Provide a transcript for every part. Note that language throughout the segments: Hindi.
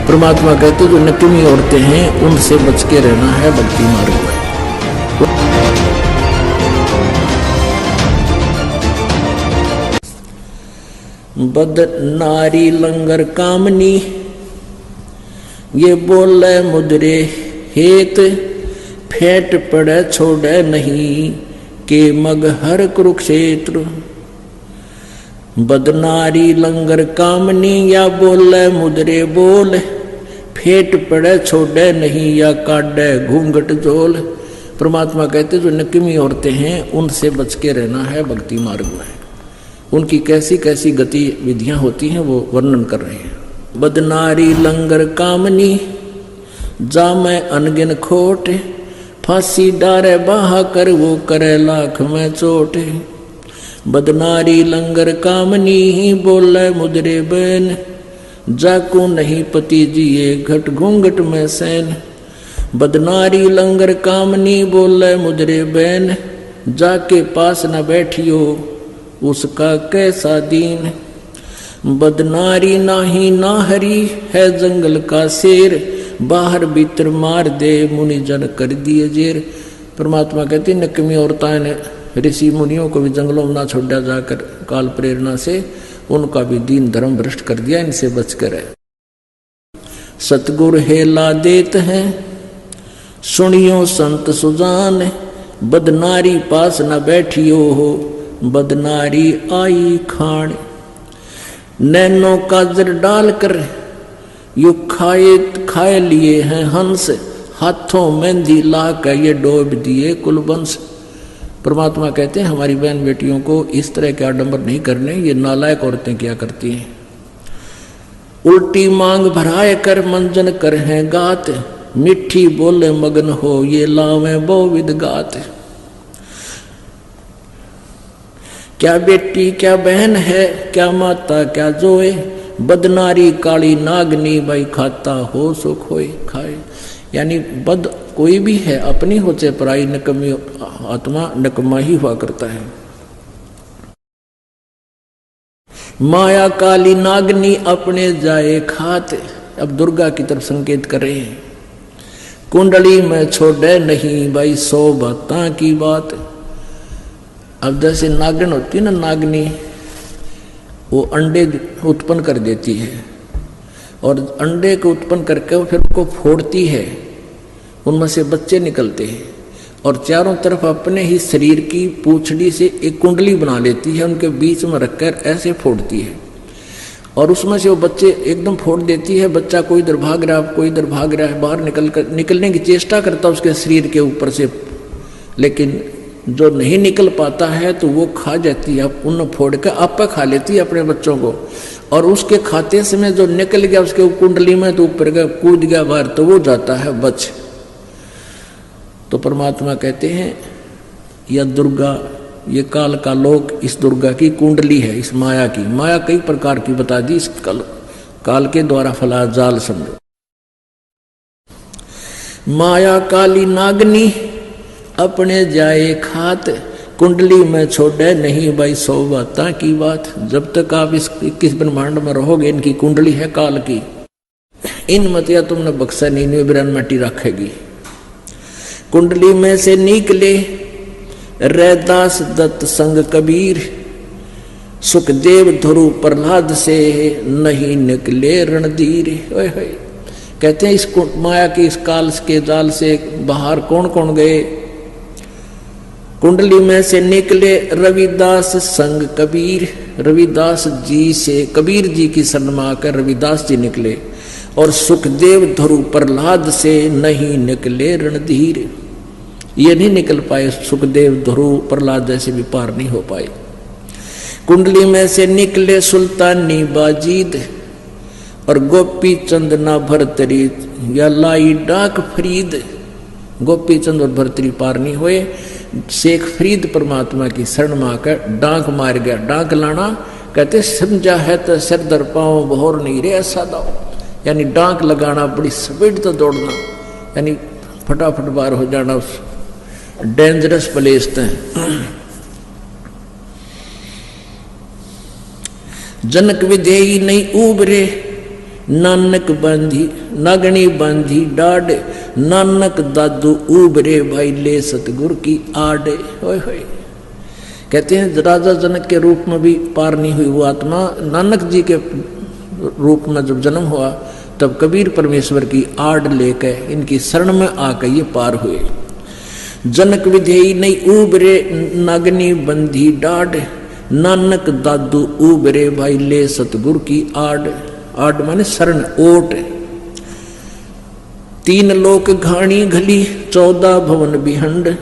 परमात्मा कहते जो नकमी औरतें हैं उनसे बच के रहना है भक्ति मार्ग में। बद नारी लंगर कामनी ये बोले मुद्रे हेत फेंट पड़े छोड़े नहीं के मग हर कुरुक्षेत्र। बदनारी लंगर कामनी या बोले मुद्रे बोल फेंट पड़े छोड़े नहीं या काटे घूंघट झोल। परमात्मा कहते जो नकमी औरतें हैं उनसे बच के रहना है भक्ति मार्ग में। उनकी कैसी कैसी गतिविधियां होती हैं वो वर्णन कर रहे हैं। बदनारी लंगर कामनी जा मैं अनगिन खोट फांसी डारे बहा कर वो करे लाख में चोट। बदनारी लंगर कामनी ही बोले मुद्रे बैन जाकू नहीं पति जिए घट घूंघट में सैन। बदनारी लंगर कामनी बोले मुद्रे बैन जाके पास न बैठियो उसका कैसा दीन। बदनारी नाही ना हरी है जंगल का शेर बाहर भीतर मार दे मुनि जन कर दिए जेर। परमात्मा कहते नकमी औरतां ने ऋषि मुनियों को भी जंगलों में ना छोड़ा जाकर काल प्रेरणा से उनका भी दीन धर्म भ्रष्ट कर दिया। इनसे बचकर है। सतगुरु हेला देत हैं सुनियो संत सुजान बदनारी पास न बैठियो हो बदनारी आई खान। नैनो काजर डालकर यू खाए लिए हैं हंस हाथों मेहंदी ला कर ये डोब दिए कुलवंश। परमात्मा कहते हैं हमारी बहन बेटियों को इस तरह के आडंबर नहीं करने, ये नालायक औरतें क्या करती हैं। उल्टी मांग भराए कर मंजन कर हैं गात मिठी बोले मगन हो ये लावे बहुविध गात। क्या बेटी क्या बहन है क्या माता क्या जोए बदनारी काली नागनी भाई खाता हो सो खोए खाए। यानी बद कोई भी है अपनी हो चाहे पराई नकमी आत्मा नकमा ही हुआ करता है। माया काली नागनी अपने जाए खाते। अब दुर्गा की तरफ संकेत कर रहे हैं। कुंडली में छोड़े नहीं भाई 100 बातां की बात। अब जैसे नागिन होती है ना नागनी वो अंडे उत्पन्न कर देती है और अंडे को उत्पन्न करके वो फिर उनको फोड़ती है उनमें से बच्चे निकलते हैं और चारों तरफ अपने ही शरीर की पूंछड़ी से एक कुंडली बना लेती है उनके बीच में रखकर ऐसे फोड़ती है और उसमें से वो बच्चे एकदम फोड़ देती है। बच्चा कोई इधर भाग रहा है कोई इधर भाग रहा है बाहर निकलने की चेष्टा करता है उसके शरीर के ऊपर से, लेकिन जो नहीं निकल पाता है तो वो खा जाती है उन फोड़ कर आपा खा लेती है अपने बच्चों को। और उसके खाते से में जो निकल गया उसके कुंडली में तो ऊपर गया कूद गया बाहर तो वो जाता है बच। तो परमात्मा कहते हैं यह दुर्गा ये काल का लोक इस दुर्गा की कुंडली है। इस माया की माया कई प्रकार की बता दी इस काल के द्वारा फला जाल समझो। माया काली नागनी अपने जाए खात कुंडली में छोड़े नहीं भाई 100 बातां की बात। जब तक आप इस 21 ब्रह्मांड में रहोगे इनकी कुंडली है काल की। इन मतिया तुमने बक्सा नहीं बिरन मटी रखेगी। कुंडली में से निकले रैदास दत्त संग कबीर सुखदेव ध्रुव प्रहलाद से नहीं निकले रणधीर। कहते हैं इस माया की इस काल के जाल से बाहर कौन कौन गए। कुंडली में से निकले रविदास संग कबीर। रविदास जी से कबीर जी की शरण में आकर रविदास जी निकले और सुखदेव ध्रुव प्रहलाद से नहीं निकले रणधीर। ये नहीं निकल पाए सुखदेव ध्रुव प्रहलाद जैसे भी पार नहीं हो पाए। कुंडली में से निकले सुल्तानी बाजीद और गोपी चंद ना भरतरी या लाई डाक फरीद। गोपी चंद और भरतरी पार नहीं हुए। शेख फरीद परमात्मा की शरण में आकर डांक मार गया। डांक लाना कहते समझा है तो सिर दर पाओ बहोर नहीं रे ऐसा दाओ। यानी डांक लगाना बड़ी स्पीड तो दौड़ना यानी फटाफट बार हो जाना उस डेंजरस प्लेस थे। जनक विधेयी नहीं उबरे नानक बांधी नागनी बांधी डाढ़, नानक दादू उबरे भाई ले सतगुर की आड़े। होय होय। कहते हैं राजा जनक के रूप में भी पार नहीं हुई वो आत्मा, नानक जी के रूप में जब जन्म हुआ तब कबीर परमेश्वर की आड़ लेकर इनकी शरण में आकर ये पार हुए। जनक विधेयी नहीं उबरे नागनी बंधी डाढ़, नानक दादू उबरे भाई ले सतगुर की आड़। आड़ माने शरण, ओट। 3 लोक घाणी घली 14 भवन बिहंड,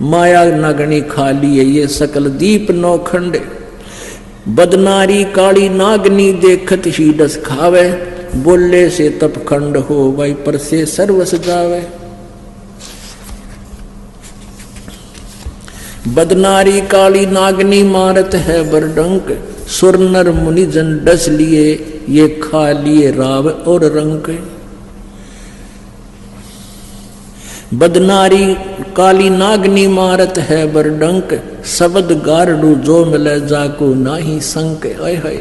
माया नागणी खाली ये सकल दीप नौखंड। बदनारी काली नागनी देखत ही डस खावे, बोले से तप खंड हो भाई पर से सर्वस जावे। बदनारी काली नागनी मारत है बरडंक, सुर नर मुनि जन डस लिए ये खा लिए राव और रंक। बदनारी काली नागनी मारत है बरडंक, शब्द गारडू जो मिले जाको नाही संक। आय हाय।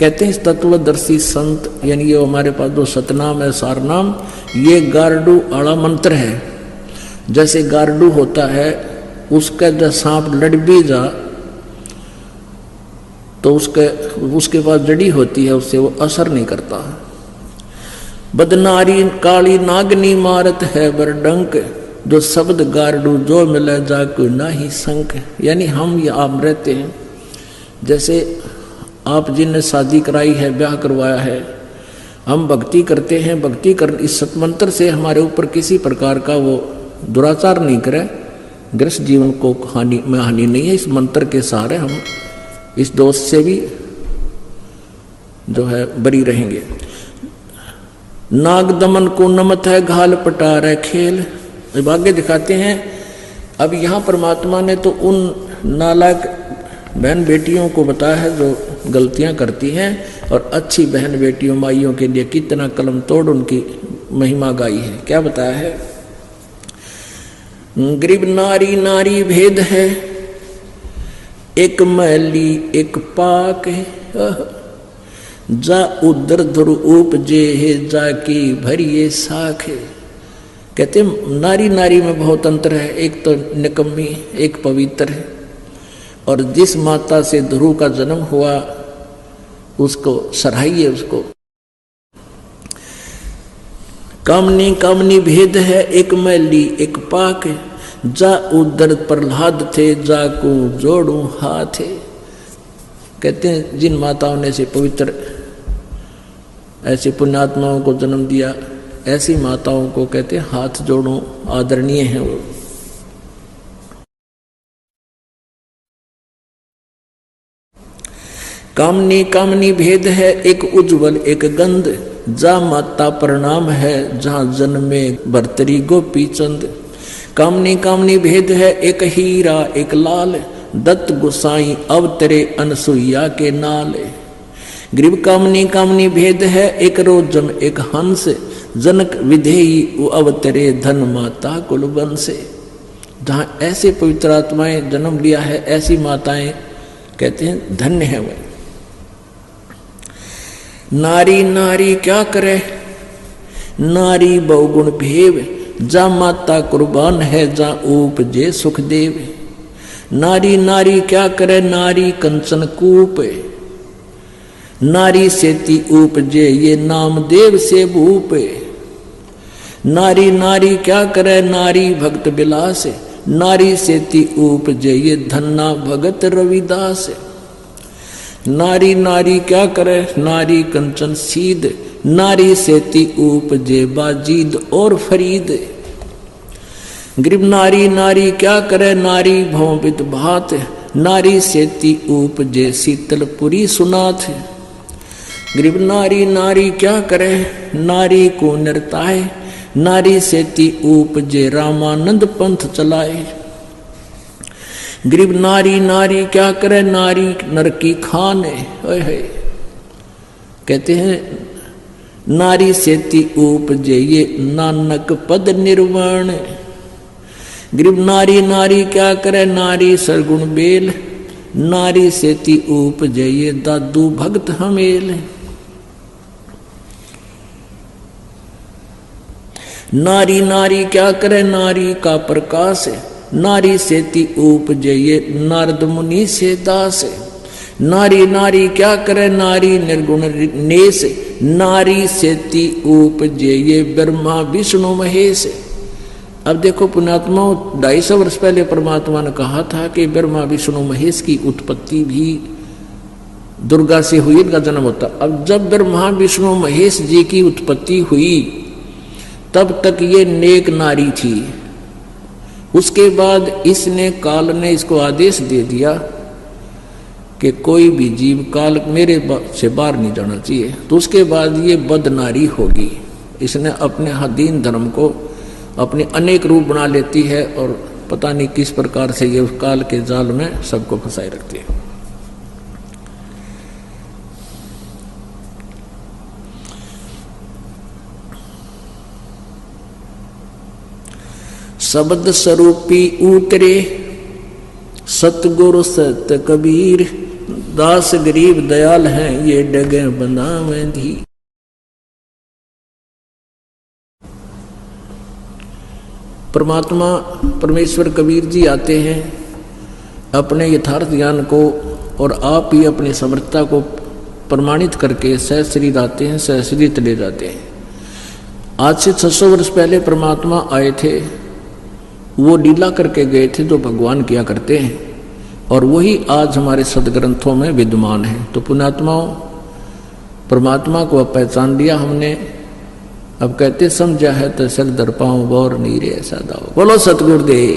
कहते हैं इस तत्वदर्शी संत यानी ये हमारे पास जो सतनाम है सारनाम, ये गारडू आड़ा मंत्र है। जैसे गारडू होता है उसका जब सांप लड़ भी जा तो उसके पास जड़ी होती है, उससे वो असर नहीं करता। बदनारी काली नागनी मारत है बरडंक, जो शब्द गारडू जो मिले जाको नाही संक। यानी हम ये आप रहते हैं, जैसे आप जिनने शादी कराई है, ब्याह करवाया है, हम भक्ति करते हैं, भक्ति कर इस सतमंत्र से हमारे ऊपर किसी प्रकार का वो दुराचार नहीं करे, गृहस्थ जीवन को हानि नहीं है। इस मंत्र के सहारे हम इस दोष से भी जो है बरी रहेंगे। नाग दमन को नमत है घाल पटार है खेल। अब आगे दिखाते हैं। अब यहाँ परमात्मा ने तो उन नालायक बहन बेटियों को बताया है जो गलतियां करती हैं, और अच्छी बहन बेटियों माइयों के लिए कितना कलम तोड़ उनकी महिमा गाई है। क्या बताया है? गरीब नारी नारी भेद है, एक मैली एक पाक है, जा उदर धुर उपजे है जाकी भरिए साख है। कहते नारी नारी में बहुत अंतर है, एक तो निकम्मी एक पवित्र है। और जिस माता से ध्रुव का जन्म हुआ उसको सराहिए, उसको। कामनी कामनी भेद है, एक मैली एक पाक, जा उदर प्रहलाद थे जाको जोड़ू हाथ। कहते हैं जिन माताओं ने से पवित्र ऐसी पुण्यात्माओं को जन्म दिया, ऐसी माताओं को कहते हैं हाथ जोड़ो, आदरणीय है वो। कामनी कामनी भेद है, एक उज्जवल एक गंध, जा माता प्रणाम है जहां जन्मे भरतरी गोपी चंद। कामनी कामनी भेद है, एक हीरा एक लाल, दत्त गोसाई अवतरे अनसुईया के नाल। गरीब कामनी कामनी भेद है, एक रोजम एक हंस, जनक विधेयी अवतरे धन माता कुलवंश। जहां ऐसे पवित्र आत्माएं जन्म लिया है, ऐसी माताएं कहते हैं धन्य है वह। नारी नारी क्या करे, नारी बहुगुण भेव, जा माता कुर्बान है जा उपजे सुखदेव। नारी नारी क्या करे, नारी कंचन कूप, नारी सेती उपजे ये नाम देव से भूप। नारी नारी क्या करे, नारी भक्त बिलास, नारी सेती उपजे ये धन्ना भगत रविदास। नारी नारी क्या करे, नारी कंचन सीध, नारी सेती उपजे बाजीद और फरीद। गरीब नारी नारी क्या करे, नारी भौवित भात, नारी सेती उपजे शीतलपुरी सुनाथ। गरीब नारी नारी क्या करे, नारी को नृताए, नारी सेती उपजे रामानंद पंथ चलाए। गरीब नारी नारी क्या करे, नारी नर की खान है। कहते हैं नारी सेती उपजे ये नानक पद निर्वाण। गरीब नारी नारी क्या करे, नारी सरगुण बेल, नारी सेती उपजे ये दादू भक्त हमेल। नारी नारी क्या करे नारी का प्रकाश है, नारी सेती उपजये नारद मुनि से दास है। नारी नारी क्या करे नारी निर्गुण नेस, नारी सेती उपजये ब्रह्मा विष्णु महेश। अब देखो पुण्यात्मा, 250 वर्ष पहले परमात्मा ने कहा था कि ब्रह्मा विष्णु महेश की उत्पत्ति भी दुर्गा से हुई, इनका जन्म होता। अब जब ब्रह्मा विष्णु महेश जी की उत्पत्ति हुई तब तक ये नेक नारी थी। उसके बाद इसने काल ने इसको आदेश दे दिया कि कोई भी जीव काल मेरे से बाहर नहीं जाना चाहिए, तो उसके बाद ये बद नारी होगी। इसने अपने दीन धर्म को अपने अनेक रूप बना लेती है और पता नहीं किस प्रकार से ये उस काल के जाल में सबको फंसाए रखती है। शब्द स्वरूपी उतरे सतगुरु सत कबीर, दास गरीब दयाल हैं ये डगे बनावे धी। परमात्मा परमेश्वर कबीर जी आते हैं अपने यथार्थ ज्ञान को और आप ही अपनी समर्थता को प्रमाणित करके सहस्रीत आते हैं, सहस्रीत ले जाते हैं। आज से 600 वर्ष पहले परमात्मा आए थे, वो लीला करके गए थे जो भगवान किया करते हैं, और वही आज हमारे सदग्रंथों में विद्यमान है। तो पुण्यात्माओं, परमात्मा को अब पहचान लिया हमने। अब कहते समझा है तो सर दर पाऊं गौर नीरे ऐसा दाओ। बोलो सतगुरुदेव।